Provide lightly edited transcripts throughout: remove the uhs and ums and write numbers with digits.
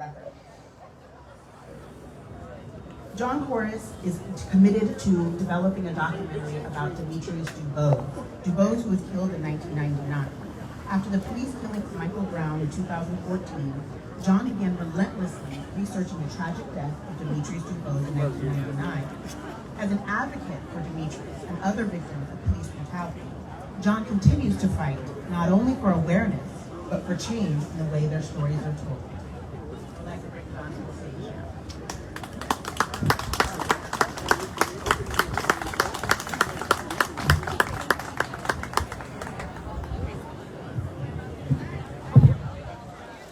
record. John Kouris is committed to developing a documentary about Demetrius DuBose, who was killed in 1999. After the police killing of Michael Brown in 2014, John began relentlessly researching the tragic death of Demetrius DuBose in 1999. As an advocate for Demetrius and other victims of police brutality, John continues to fight not only for awareness, but for change in the way their stories are told. I'd like to bring John to the stage now.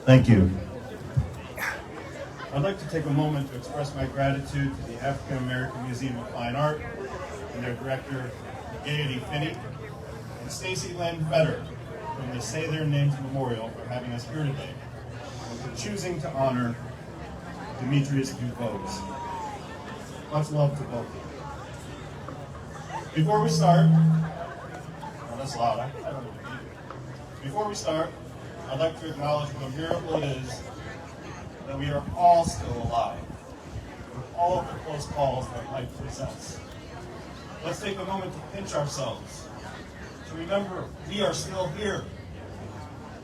Thank you. I'd like to take a moment to express my gratitude to the African American Museum of Fine Art and their director, Gaiety Finney, and Stacy Lynn Fetter from the Say Their Names Memorial for having us here today and for choosing to honor Demetrius DuBose. Much love to both of you. Before we start, oh, that's loud. I don't know what to do. Before we start, I'd like to acknowledge what a miracle it is that we are all still alive, with all of the close calls that life presents. Let's take a moment to pinch ourselves, to remember we are still here,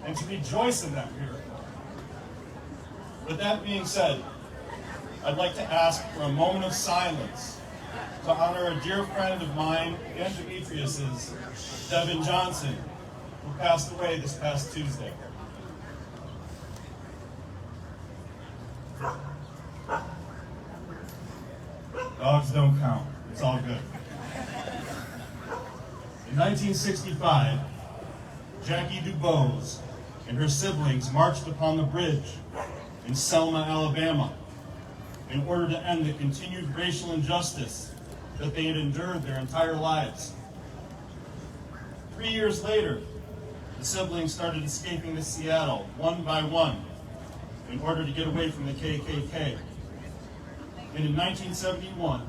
and to rejoice in that miracle. With that being said, I'd like to ask for a moment of silence to honor a dear friend of mine and Demetrius's, Devin Johnson, who passed away this past Tuesday. Dogs don't count. It's all good. In 1965, Jackie DuBose and her siblings marched upon the bridge in Selma, Alabama, in order to end the continued racial injustice that they had endured their entire lives. 3 years later, the siblings started escaping to Seattle one by one in order to get away from the KKK. And in 1971,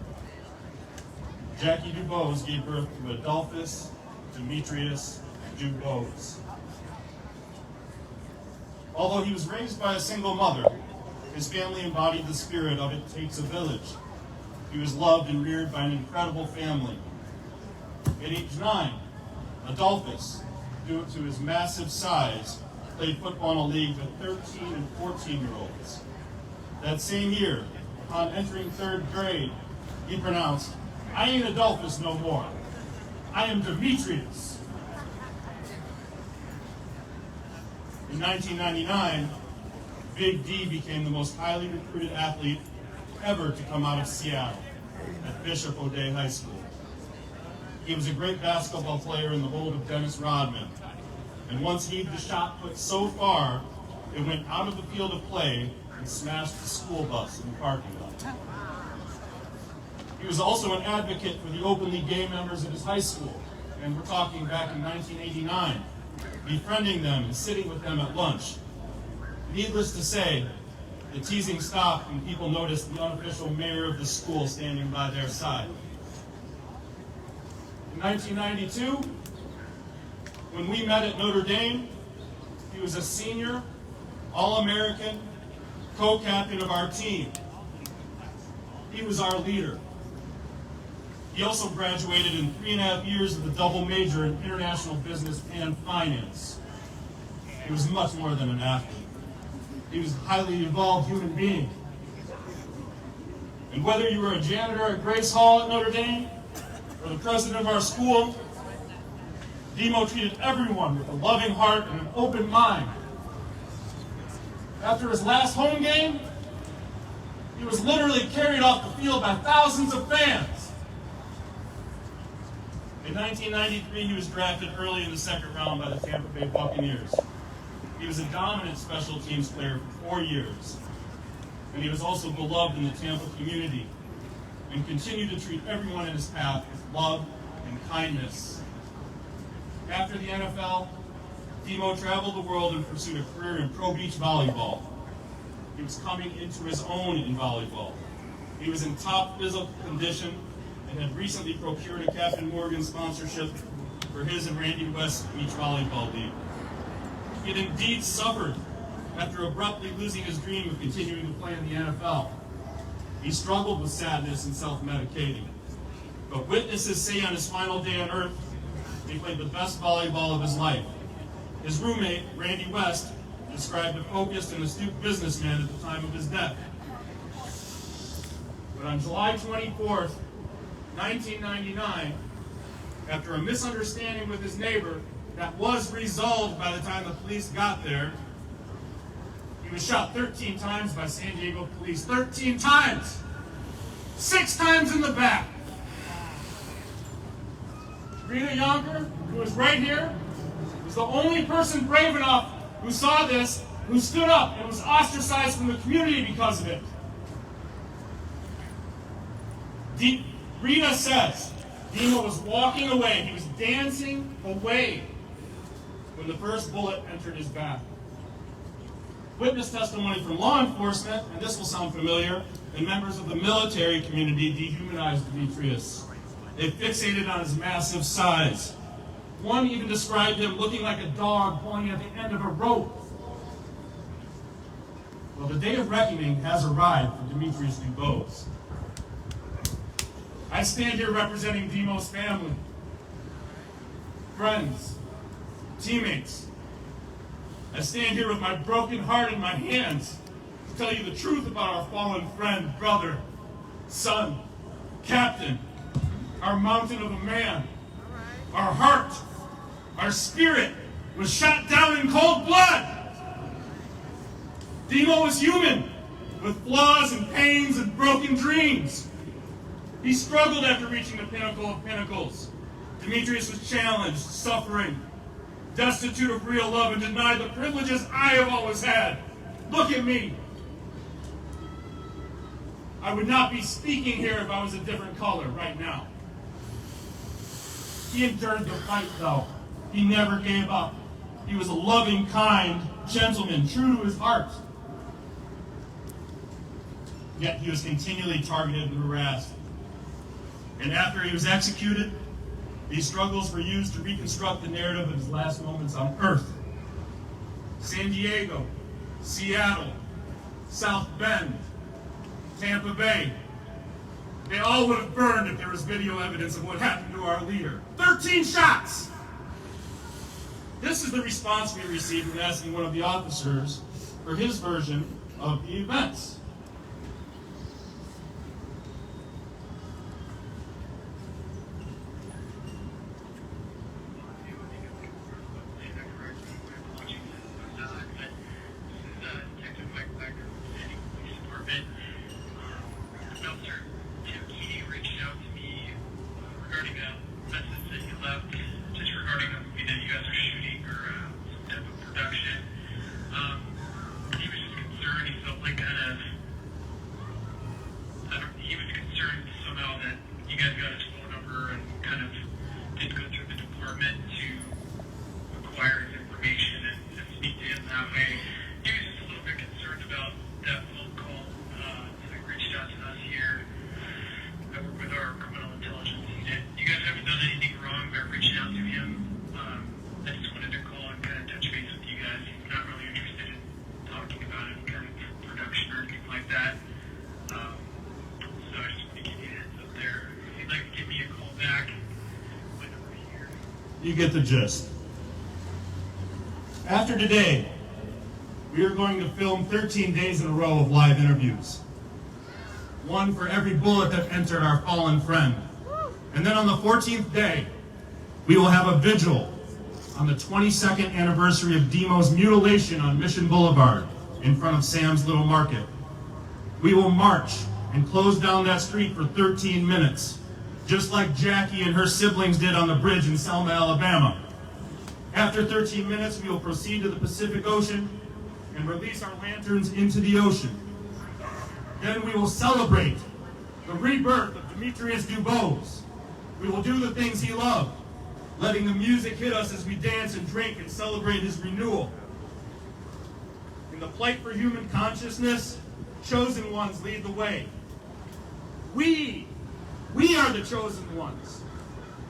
Jackie DuBose gave birth to Adolphus Demetrius DuBose. Although he was raised by a single mother, his family embodied the spirit of "it takes a village." He was loved and reared by an incredible family. At age 9, Adolphus, due to his massive size, played football in a league with 13 and 14-year-olds. That same year, upon entering 3rd grade, he pronounced, "I ain't Adolphus no more. I am Demetrius." In 1999, Big D became the most highly recruited athlete ever to come out of Seattle at Bishop O'Day High School. He was a great basketball player in the mold of Dennis Rodman, and once heaved the shot put so far, it went out of the field of play and smashed the school bus in the parking lot. He was also an advocate for the openly gay members of his high school, and we're talking back in 1989, befriending them and sitting with them at lunch. Needless to say, the teasing stopped when people noticed the unofficial mayor of the school standing by their side. In 1992, when we met at Notre Dame, he was a senior, All-American, co-captain of our team. He was our leader. He also graduated in 3.5 years with a double major in international business and finance. He was much more than an athlete. He was a highly involved human being. And whether you were a janitor at Grace Hall at Notre Dame or the president of our school, Demo treated everyone with a loving heart and an open mind. After his last home game, he was literally carried off the field by thousands of fans. In 1993, he was drafted early in the 2nd round by the Tampa Bay Buccaneers. He was a dominant special teams player for 4 years, and he was also beloved in the Tampa community and continued to treat everyone in his path with love and kindness. After the NFL, Demo traveled the world and pursued a career in pro beach volleyball. He was coming into his own in volleyball. He was in top physical condition and had recently procured a Captain Morgan sponsorship for his and Randy West's beach volleyball league. He had indeed suffered after abruptly losing his dream of continuing to play in the NFL. He struggled with sadness and self-medicating. But witnesses say on his final day on earth, he played the best volleyball of his life. His roommate, Randy West, described a focused and astute businessman at the time of his death. But on July 24th, 1999, after a misunderstanding with his neighbor that was resolved by the time the police got there, he was shot 13 times by San Diego police. 13 times! 6 times in the back. Rita Yonker, who was right here, was the only person brave enough who saw this, who stood up and was ostracized from the community because of it. Rita says Dima was walking away. He was dancing away when the first bullet entered his back. Witness testimony from law enforcement, and this will sound familiar, and members of the military community dehumanized Demetrius. They fixated on his massive size. One even described him looking like a dog pulling at the end of a rope. Well, the day of reckoning has arrived for Demetrius DuBose. I stand here representing Demo's family, friends, teammates. I stand here with my broken heart in my hands to tell you the truth about our fallen friend, brother, son, captain, our mountain of a man. Our heart, our spirit was shot down in cold blood. Demo was human, with flaws and pains and broken dreams. He struggled after reaching the pinnacle of pinnacles. Demetrius was challenged, suffering, destitute of real love, and denied the privileges I have always had. Look at me. I would not be speaking here if I was a different color right now. He endured the fight, though. He never gave up. He was a loving, kind gentleman, true to his heart. Yet he was continually targeted and harassed. And after he was executed, these struggles were used to reconstruct the narrative of his last moments on Earth. San Diego, Seattle, South Bend, Tampa Bay, they all would have burned if there was video evidence of what happened to our leader. 13 shots! This is the response we received when asking one of the officers for his version of the events. You get the gist. After today, we are going to film 13 days in a row of live interviews. One for every bullet that entered our fallen friend. And then on the 14th day, we will have a vigil on the 22nd anniversary of Demo's mutilation on Mission Boulevard in front of Sam's Little Market. We will march and close down that street for 13 minutes. Just like Jackie and her siblings did on the bridge in Selma, Alabama. After 13 minutes, we will proceed to the Pacific Ocean and release our lanterns into the ocean. Then we will celebrate the rebirth of Demetrius DuBose. We will do the things he loved, letting the music hit us as we dance and drink and celebrate his renewal. In the plight for human consciousness, chosen ones lead the way. We are the chosen ones.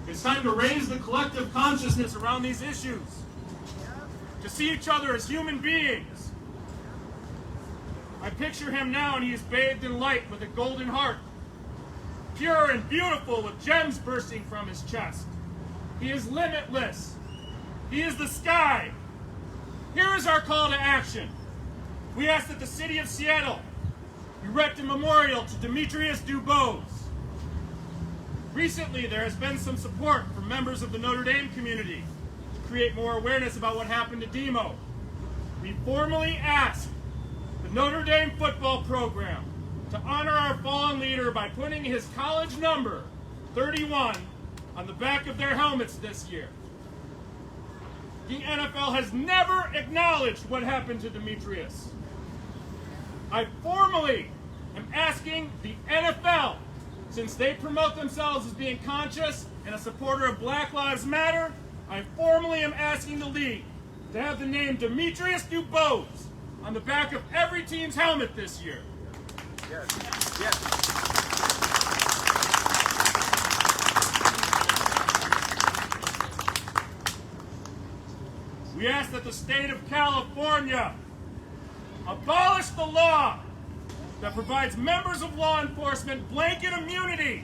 It's time to raise the collective consciousness around these issues, to see each other as human beings, I picture him now, and he is bathed in light with a golden heart, pure and beautiful with gems bursting from his chest. He is limitless. He is the sky. Here is our call to action. We ask that the city of Seattle erect a memorial to Demetrius DuBose. Recently, there has been some support from members of the Notre Dame community to create more awareness about what happened to Demo. We formally ask the Notre Dame football program to honor our fallen leader by putting his college number, 31, on the back of their helmets this year. The NFL has never acknowledged what happened to Demetrius. I formally am asking the NFL, since they promote themselves as being conscious and a supporter of Black Lives Matter, I formally am asking the league to have the name Demetrius DuBose on the back of every team's helmet this year. Yes. Yes. We ask that the state of California abolish the law that provides members of law enforcement blanket immunity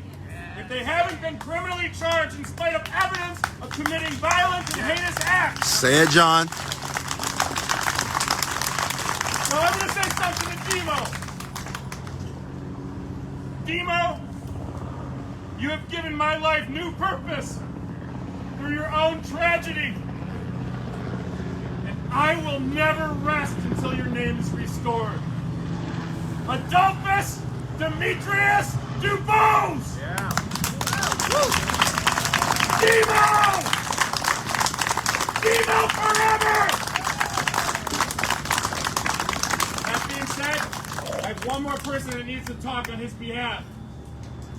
if they haven't been criminally charged in spite of evidence of committing violent and heinous acts. Say it, John. So I'm going to say something to Demo. Demo, you have given my life new purpose through your own tragedy. And I will never rest until your name is restored. Adolphus Demetrius DuBose! Yeah. Demo! Demo forever! That being said, I have one more person that needs to talk on his behalf.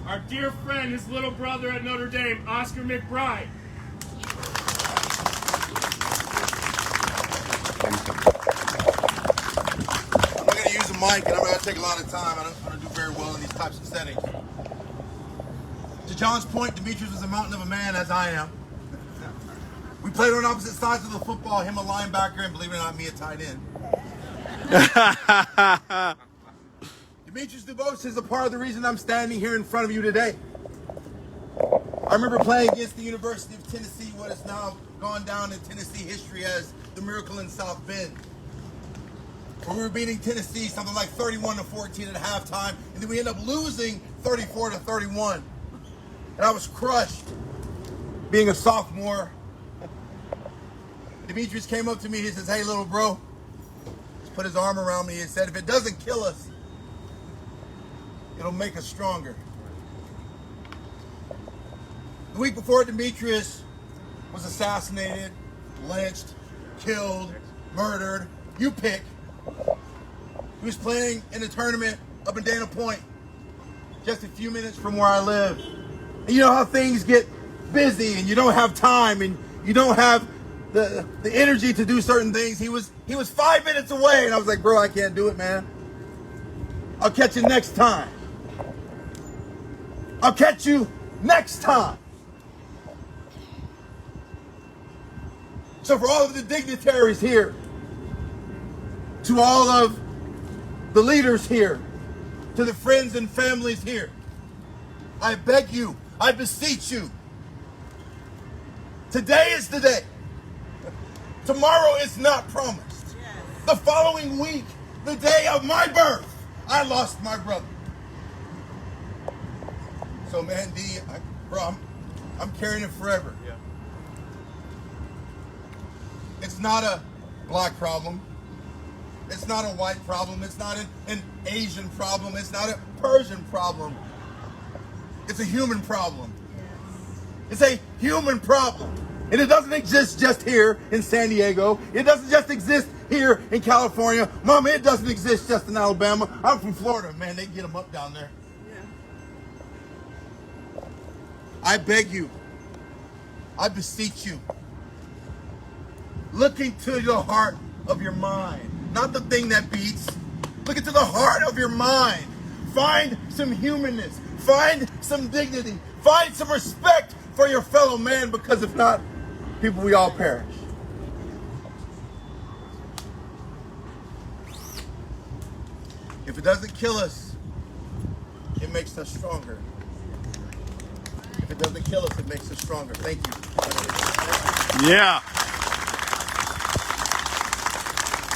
Our dear friend, his little brother at Notre Dame, Oscar McBride. I'm not going to use a mic, and I'm going to take a lot of time. I don't do very well in these types of settings. To John's point, Demetrius was a mountain of a man, as I am. We played on opposite sides of the football, him a linebacker, and believe it or not, me a tight end. Demetrius DuBose is a part of the reason I'm standing here in front of you today. I remember playing against the University of Tennessee, what has now gone down in Tennessee history as the Miracle in South Bend. Where we were beating Tennessee something like 31-14 at halftime, and then we ended up losing 34-31. And I was crushed, being a sophomore. Demetrius came up to me, he says, "Hey, little bro," just put his arm around me and said, "If it doesn't kill us, it'll make us stronger." The week before Demetrius was assassinated, lynched, killed, murdered, you pick. He was playing in a tournament up in Dana Point, just a few minutes from where I live. And you know how things get busy and you don't have time and you don't have the energy to do certain things. He was 5 minutes away, and I was like, "Bro, I can't do it, man. I'll catch you next time. I'll catch you next time." So for all of the dignitaries here, to all of the leaders here, to the friends and families here, I beg you, I beseech you, today is the day. Tomorrow is not promised. The following week, the day of my birth, I lost my brother. So man, D, bro, I'm carrying it forever. Yeah. It's not a black problem. It's not a white problem. It's not an Asian problem. It's not a Persian problem. It's a human problem. It's a human problem. And it doesn't exist just here in San Diego. It doesn't just exist here in California. Mama, it doesn't exist just in Alabama. I'm from Florida. Man, they get them up down there. I beg you. I beseech you. Look into the heart of your mind. Not the thing that beats. Look into the heart of your mind. Find some humanness. Find some dignity. Find some respect for your fellow man, because if not, people, we all perish. If it doesn't kill us, it makes us stronger. If it doesn't kill us, it makes us stronger. Thank you. Yeah.